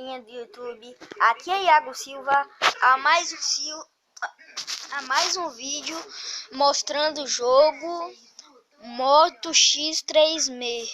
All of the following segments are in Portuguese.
galerinha do YouTube, aqui é Iago Silva, a mais um vídeo mostrando o jogo Moto X3Me.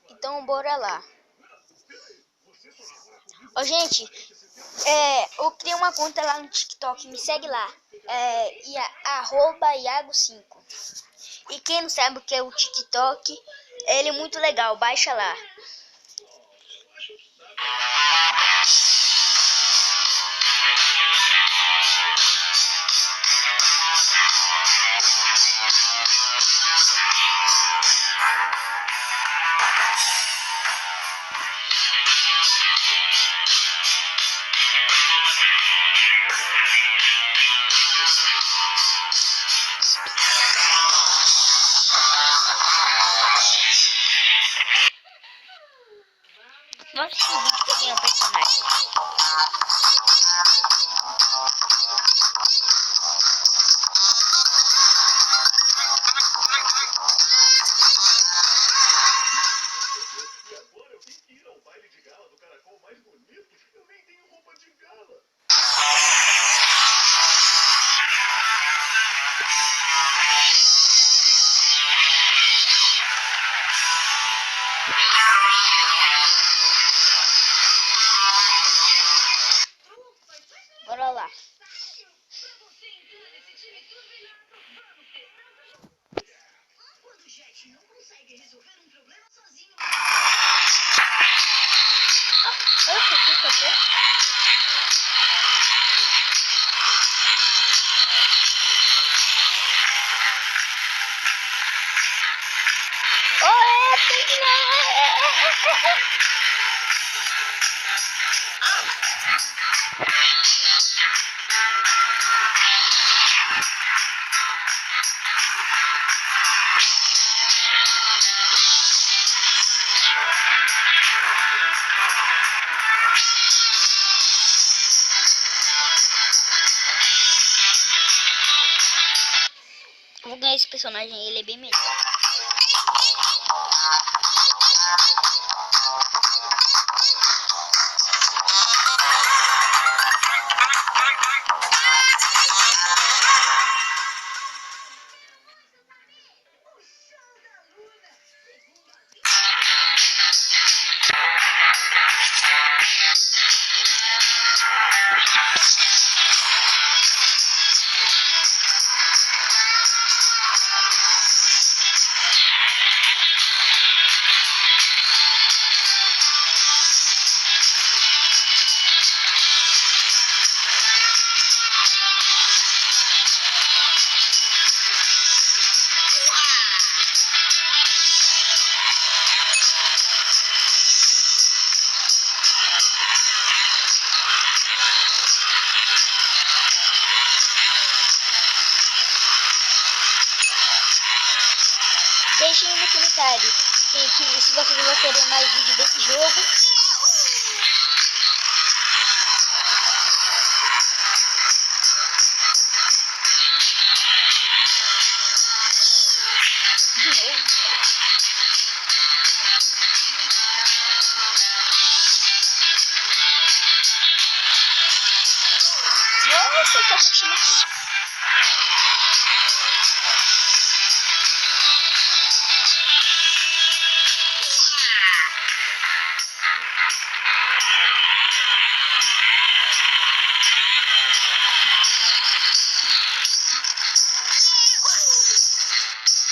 Então bora lá. Ó, gente, eu criei uma conta lá no TikTok, me segue lá, @Iago5. E quem não sabe o que é o TikTok, ele é muito legal, baixa lá. Nossa, esse vídeo também é um personagem. Bora lá. Vou ganhar esse personagem, ele é bem melhor. Deixem no comentário se vocês vão querer mais vídeo desse jogo. De novo. Nossa, eu tô assistindo aqui.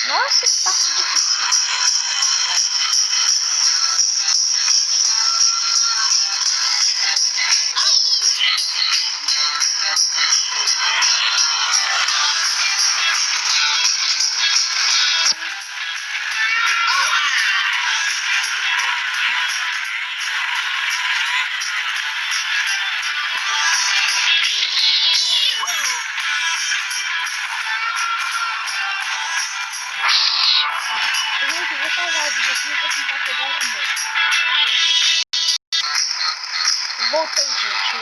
Nossa, que parte difícil. Gente, vou pausar o vídeo aqui e vou tentar pegar o amor. Voltei, gente.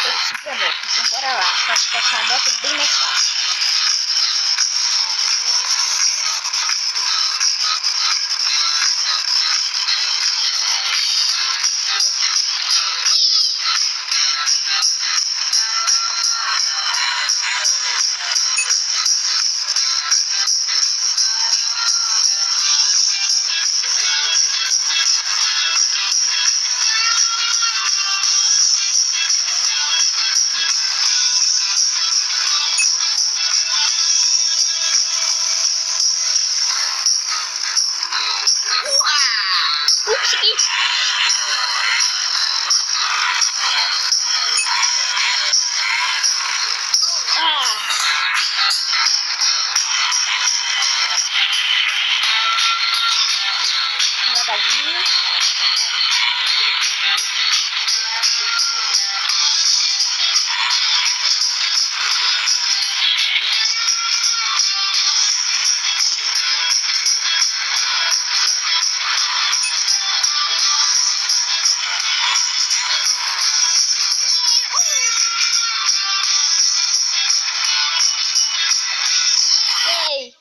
Eu consegui a moto, então bora lá. Acho que essa moto é bem mais fácil. Consegui! Nadadinho. Ei!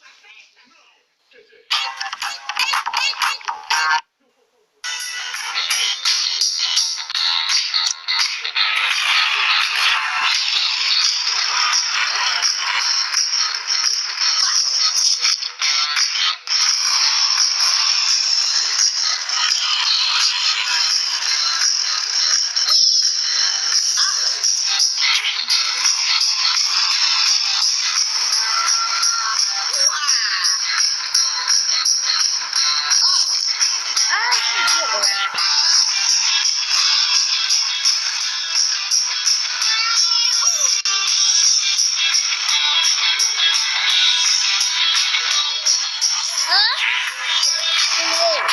Entendi agora. Meu.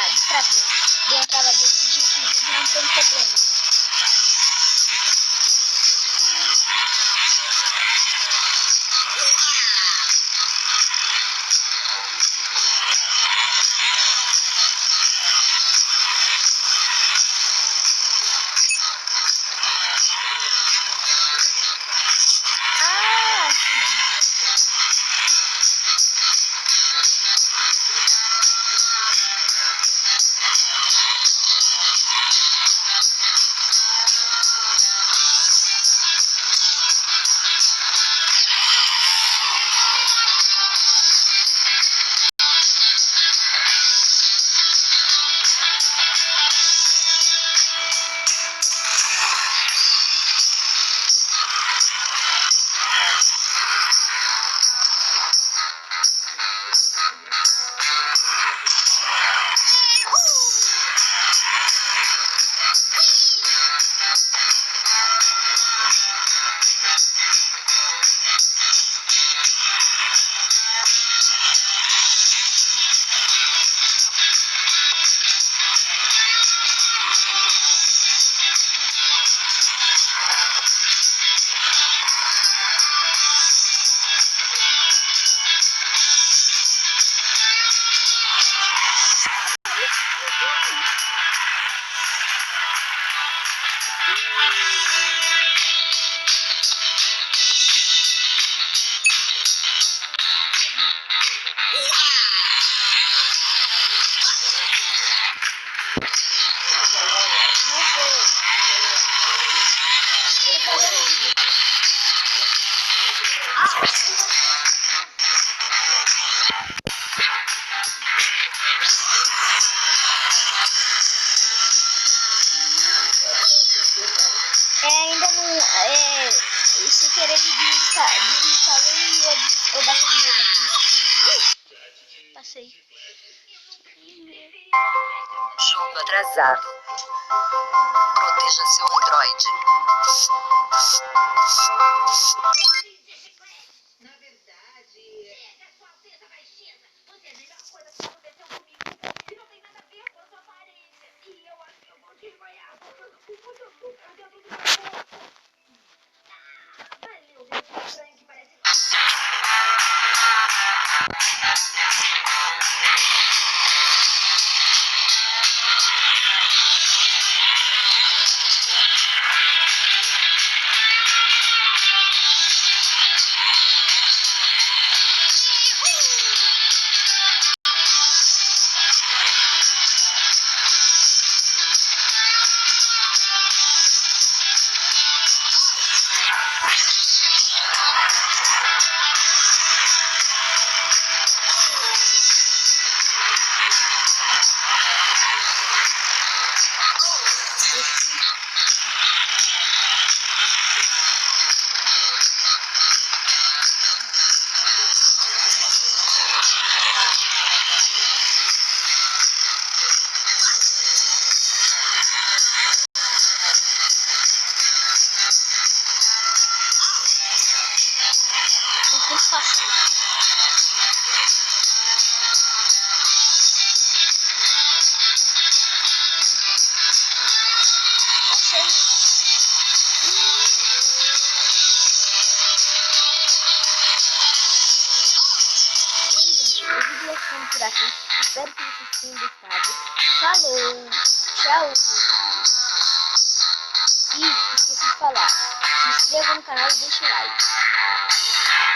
Destravou. Deu aquela desse jeito e não tem problema. Ainda não. Se querer desinstalei e eu baixo de novo aqui. Passei. segundo atrasado. Proteja seu Android. Na verdade, é sua teta baixeza. Você é a melhor coisa que aconteceu comigo. E não tem nada a ver com a sua aparência. E eu acho que eu vou desmaiar botando açúcar dentro do meu corpo. Valeu, meu estranho que parece... Por aqui. Espero que vocês tenham gostado. Falou! Tchau! E esqueci de falar. Se inscreva no canal e deixe o like.